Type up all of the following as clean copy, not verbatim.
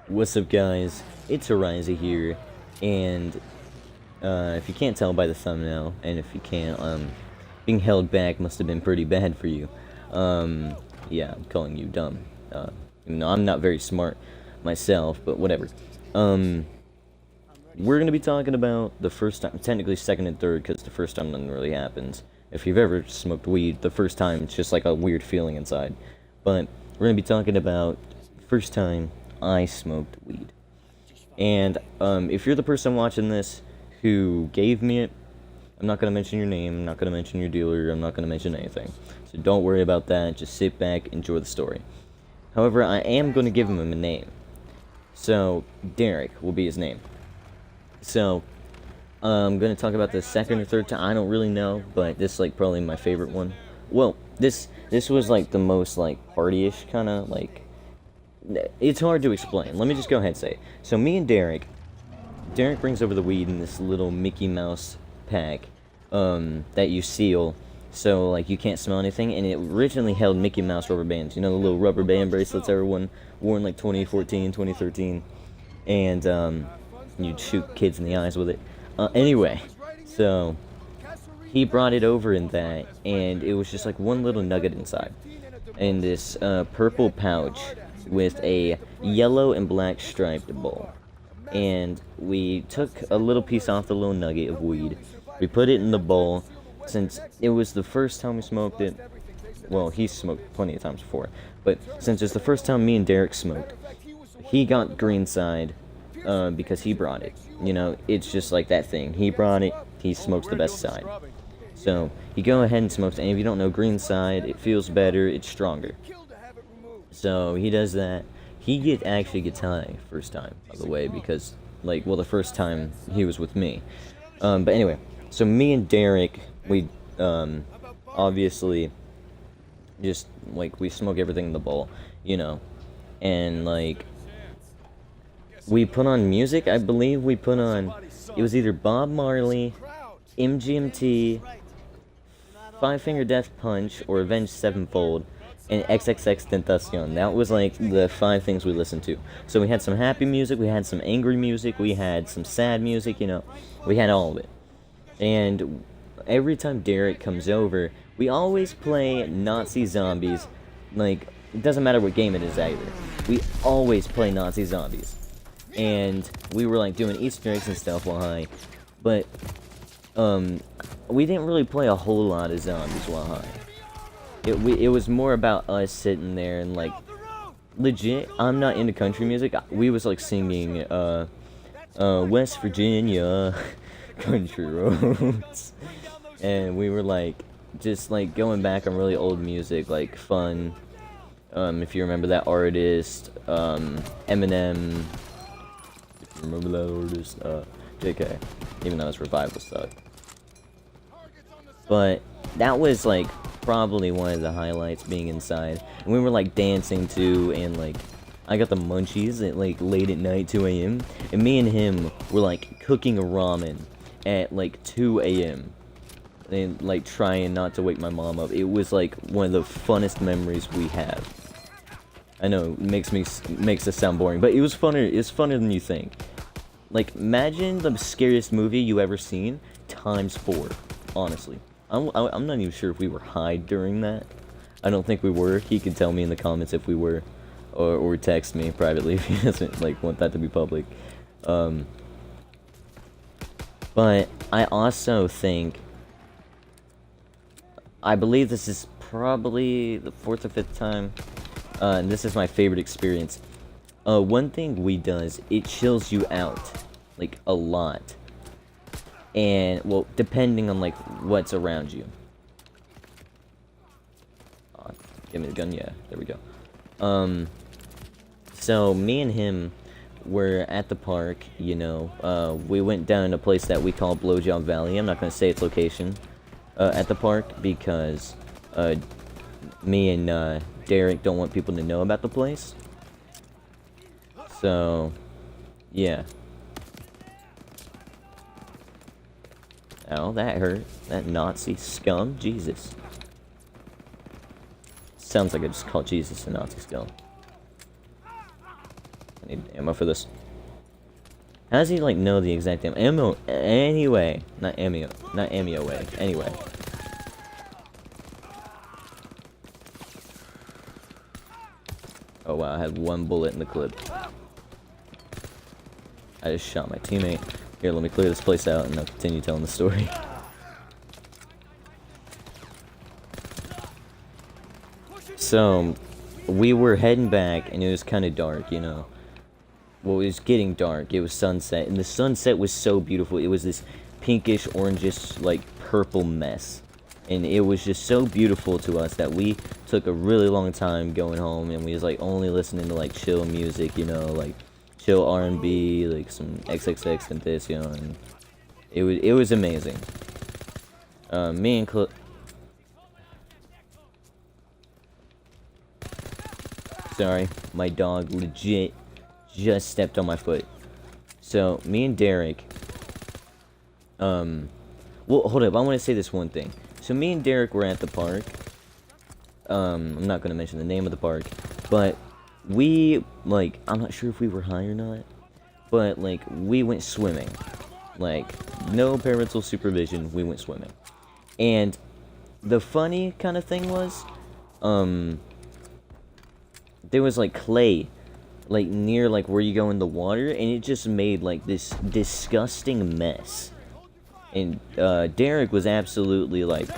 What's up, guys? It's Ariza here, and if you can't tell by the thumbnail, and if you can't, being held back must have been pretty bad for you. Yeah, I'm calling you dumb. Even though I'm not very smart myself, but whatever. We're gonna be talking about the first time, technically second and third, because the first time nothing really happens. If you've ever smoked weed, the first time it's just like a weird feeling inside. But we're gonna be talking about first time I smoked weed. And if you're the person watching this who gave me it, I'm not going to mention your name, I'm not going to mention your dealer, I'm not going to mention anything. So don't worry about that, just sit back, enjoy the story. However, I am going to give him a name. So, Derrick will be his name. So, I'm going to talk about the second or third time, I don't really know, but this is like probably my favorite one. Well, this was like the most like party-ish kind of like, it's hard to explain. Let me just go ahead and say it. So me and Derrick brings over the weed in this little Mickey Mouse pack that you seal, so like you can't smell anything. And it originally held Mickey Mouse rubber bands. You know, the little rubber band bracelets everyone wore in like 2014, 2013, and you'd shoot kids in the eyes with it. Anyway, so he brought it over in that, and it was just like one little nugget inside, in this purple pouch with a yellow and black striped bowl. And we took a little piece off the little nugget of weed. We put it in the bowl. Since it was the first time we smoked it, well, he smoked plenty of times before, but since it's the first time me and Derrick smoked, he got green side because he brought it. You know, it's just like that thing. He brought it, he smokes the best side. So, you go ahead and smoke, and if you don't know green side, it feels better, it's stronger. So he does that. He actually gets high first time, by the way, because, like, well, the first time he was with me. But anyway, so me and Derrick, we, obviously, just, like, we smoke everything in the bowl, you know, and, like, we put on music. I believe we put on, it was either Bob Marley, MGMT, Five Finger Death Punch, or Avenged Sevenfold, and XXXTentacion. That was like the 5 things we listened to. So we had some happy music, we had some angry music, we had some sad music, you know, we had all of it. And every time Derrick comes over, we always play Nazi Zombies. Like, it doesn't matter what game it is either. We always play Nazi Zombies. And we were like doing Easter eggs and stuff while high. But, we didn't really play a whole lot of zombies while high. It was more about us sitting there and, like, legit, I'm not into country music. We was, like, singing, West Virginia, country roads. And we were, like, just, like, going back on really old music, like, Fun. If you remember that artist, Eminem. If you remember that artist, JK. Even though his revival sucked. But that was, like, probably one of the highlights, being inside. And we were like dancing too, and like I got the munchies at like late at night, 2 a.m. and me and him were like cooking a ramen at like 2 a.m. and like trying not to wake my mom up. It was like one of the funnest memories we have. I know it makes us sound boring, but it was funner. It's funner than you think. Like, imagine the scariest movie you ever seen times 4, honestly. I'm not even sure if we were high during that. I don't think we were. He can tell me in the comments if we were, or text me privately if he doesn't like want that to be public. But I also think, I believe this is probably the 4th or 5th time, and this is my favorite experience. One thing weed does, it chills you out, like, a lot. And, well, depending on, like, what's around you. Give me the gun, yeah, there we go. So, me and him were at the park, you know. We went down a place that we call Blowjob Valley. I'm not going to say its location at the park, because me and Derrick don't want people to know about the place. So, yeah. Oh, that hurt. That Nazi scum. Jesus. Sounds like I just called Jesus a Nazi scum. I need ammo for this. How does he, like, know the exact ammo? Anyway. Not ammo. Not ammo way. Anyway. Oh, wow. I had one bullet in the clip. I just shot my teammate. Here, let me clear this place out, and I'll continue telling the story. So, we were heading back, and it was kind of dark, you know. Well, it was getting dark. It was sunset, and the sunset was so beautiful. It was this pinkish, orangish, like, purple mess. And it was just so beautiful to us that we took a really long time going home, and we was, like, only listening to, like, chill music, you know, like, chill R&B, like, some XXX and this, you know, and it was amazing. Me and Sorry, my dog legit just stepped on my foot. So, me and Derrick, well, hold up, I want to say this one thing. So, me and Derrick were at the park. I'm not going to mention the name of the park, but we, like, I'm not sure if we were high or not, but, like, we went swimming. Like, no parental supervision, we went swimming. And the funny kind of thing was, there was, like, clay, like, near, like, where you go in the water, and it just made, like, this disgusting mess. And, Derrick was absolutely, like,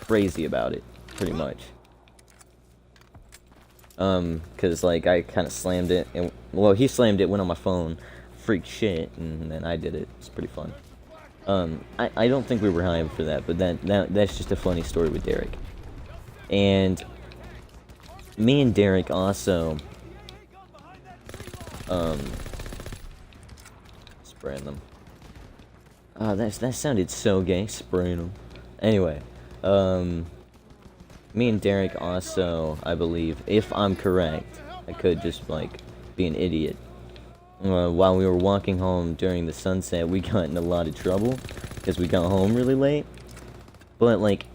crazy about it, pretty much. Cause, like, I kind of slammed it, and, well, he slammed it, went on my phone, freak shit, and then I did it. It's pretty fun. I don't think we were high for that, but that's just a funny story with Derrick. And me and Derrick also, spraying them. That sounded so gay, spraying them. Anyway, me and Derrick also, I believe, if I'm correct, I could just, like, be an idiot. While we were walking home during the sunset, we got in a lot of trouble, because we got home really late. But, like,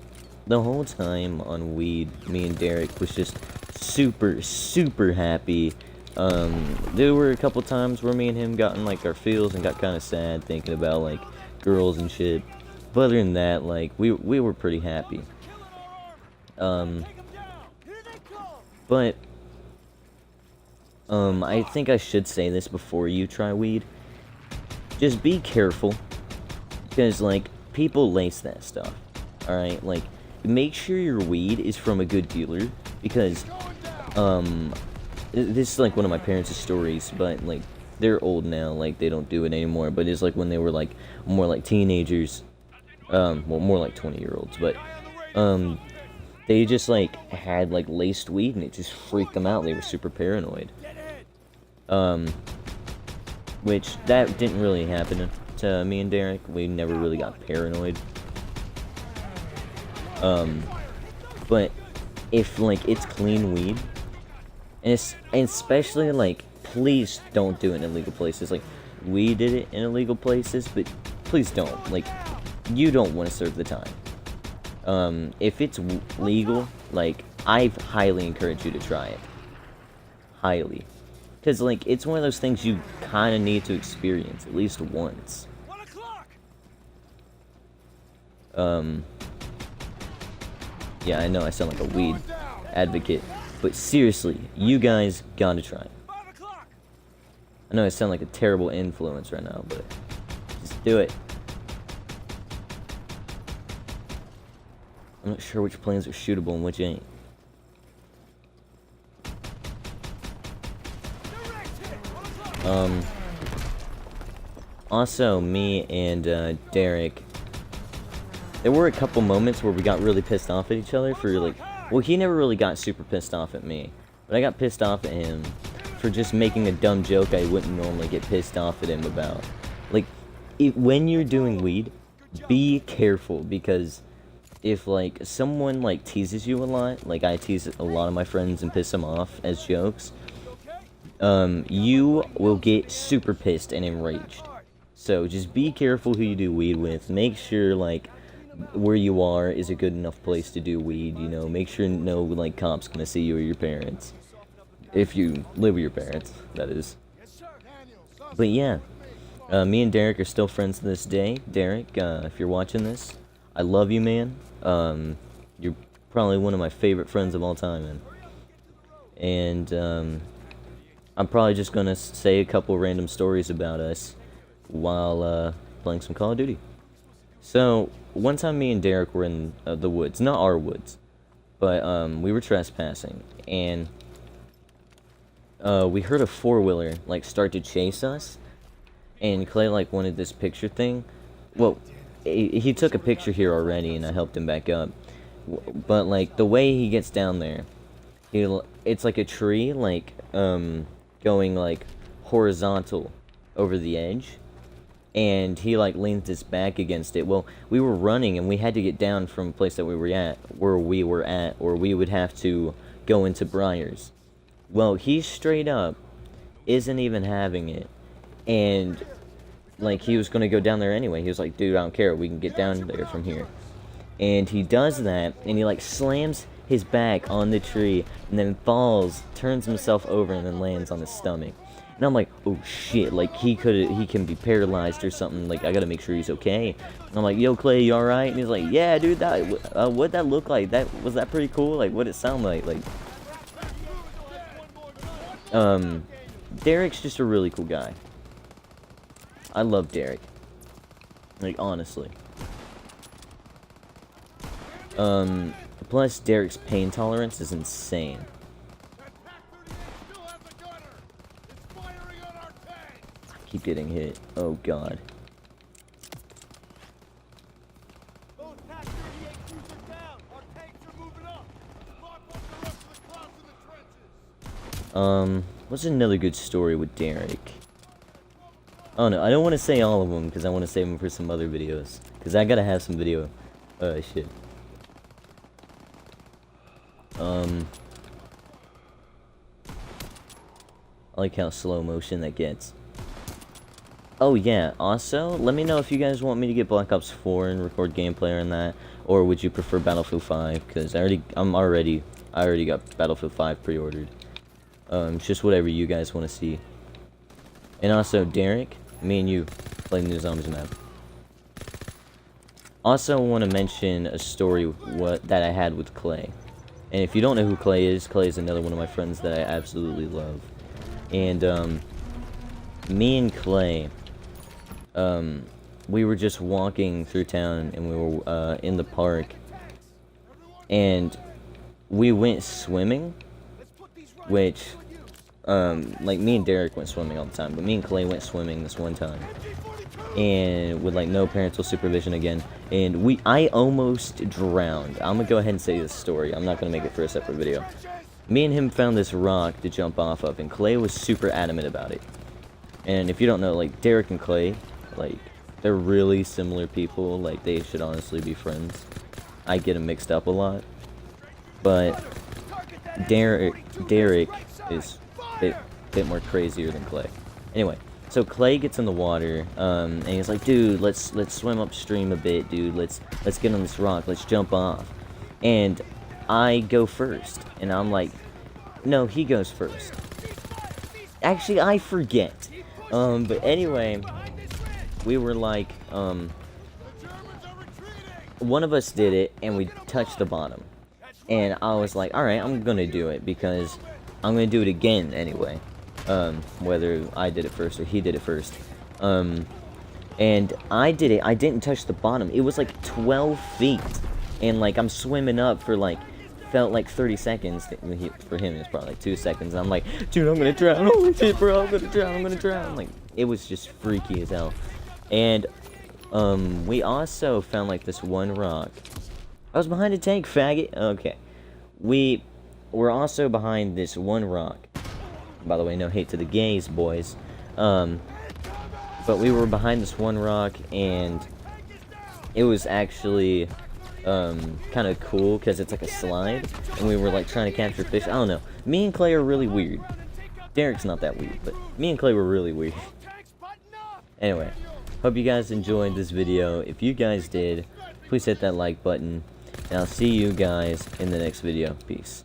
the whole time on weed, me and Derrick was just super, super happy. There were a couple times where me and him got in, like, our feels and got kind of sad, thinking about, like, girls and shit. But other than that, like, we were pretty happy. But I think I should say this before you try weed. Just be careful, because, like, people lace that stuff, alright? Like, make sure your weed is from a good dealer, because, this is, like, one of my parents' stories, but, like, they're old now, like, they don't do it anymore, but it's, like, when they were, like, more like teenagers, well, more like 20-year-olds, but, they just, like, had, like, laced weed, and it just freaked them out. They were super paranoid. Which, that didn't really happen to me and Derrick. We never really got paranoid. But if, like, it's clean weed, and especially, like, please don't do it in illegal places. Like, we did it in illegal places, but please don't. Like, you don't want to serve the time. If it's legal, like, I highly encourage you to try it. Highly. Because, like, it's one of those things you kind of need to experience at least once. Yeah, I know I sound like a weed advocate, but seriously, you guys gotta try it. I know I sound like a terrible influence right now, but just do it. I'm not sure which planes are shootable and which ain't. Also, me and, Derrick, there were a couple moments where we got really pissed off at each other for, like, well, he never really got super pissed off at me, but I got pissed off at him for just making a dumb joke I wouldn't normally get pissed off at him about. Like, when you're doing weed, be careful, because if, like, someone, like, teases you a lot, like I tease a lot of my friends and piss them off as jokes, you will get super pissed and enraged. So just be careful who you do weed with. Make sure, like, where you are is a good enough place to do weed, you know. Make sure no, like, cop's gonna see you or your parents. If you live with your parents, that is. But yeah, me and Derrick are still friends to this day. Derrick, if you're watching this, I love you, man. You're probably one of my favorite friends of all time, man. And I'm probably just gonna say a couple random stories about us while playing some Call of Duty. So one time, me and Derrick were in the woods, not our woods, but we were trespassing, and we heard a four-wheeler like start to chase us, and Clay like wanted this picture thing. Well, he took a picture here already, and I helped him back up. But like the way he gets down there, it's like a tree, like going like horizontal over the edge, and he like leans his back against it. Well, we were running, and we had to get down from a place that we were at, or we would have to go into briars. Well, he straight up isn't even having it, and like he was gonna go down there anyway. He was like, dude, I don't care, we can get down there from here. And he does that, and he like slams his back on the tree, and then falls, turns himself over, and then lands on his stomach. And I'm like, oh shit, like he can be paralyzed or something, like I gotta make sure he's okay. And I'm like, yo Clay, you alright? And he's like, yeah dude, what'd that look like? Was that pretty cool? Like what'd it sound like? Derrick's just a really cool guy. I love Derrick. Like honestly. Plus Derrick's pain tolerance is insane. I keep getting hit. Oh god. What's another good story with Derrick? Oh no, I don't want to say all of them because I want to save them for some other videos. Because I gotta have some video. Shit. I like how slow motion that gets. Oh yeah, also, let me know if you guys want me to get Black Ops 4 and record gameplay on that, or would you prefer Battlefield 5? Because I already got Battlefield 5 pre-ordered. It's just whatever you guys want to see. And also, Derrick, me and you playing the Zombies map. Also, want to mention a story that I had with Clay. And if you don't know who Clay is another one of my friends that I absolutely love. And me and Clay, we were just walking through town, and we were in the park, and we went swimming, which like me and Derrick went swimming all the time, but me and Clay went swimming this one time, and with like no parental supervision again, and I almost drowned. I'm gonna go ahead and say this story. I'm not gonna make it for a separate video. Me and him found this rock to jump off of, and Clay was super adamant about it. And if you don't know, like, Derrick and Clay, like, they're really similar people. Like, they should honestly be friends. I get them mixed up a lot. But Derrick is a bit more crazier than Clay. Anyway, so Clay gets in the water, and he's like, dude, let's swim upstream a bit, dude. Let's get on this rock. Let's jump off. And I go first, and I'm like, no, he goes first. Actually, I forget. But anyway, we were like, one of us did it, and we touched the bottom. And I was like, alright, I'm gonna do it, because I'm gonna do it again anyway. Whether I did it first or he did it first. And I did it, I didn't touch the bottom. It was like 12 feet. And like, I'm swimming up for like, felt like 30 seconds. For him, it was probably like 2 seconds. I'm like, dude, I'm gonna drown. Holy shit, bro, I'm gonna drown. Like, it was just freaky as hell. And, we also found like this one rock. I was behind a tank, faggot. Okay. We were also behind this one rock. By the way, no hate to the gays, boys. But we were behind this one rock, and it was actually kind of cool because it's like a slide, and we were like trying to capture fish. I don't know. Me and Clay are really weird. Derrick's not that weird, but me and Clay were really weird. Anyway, hope you guys enjoyed this video. If you guys did, please hit that like button, and I'll see you guys in the next video. Peace.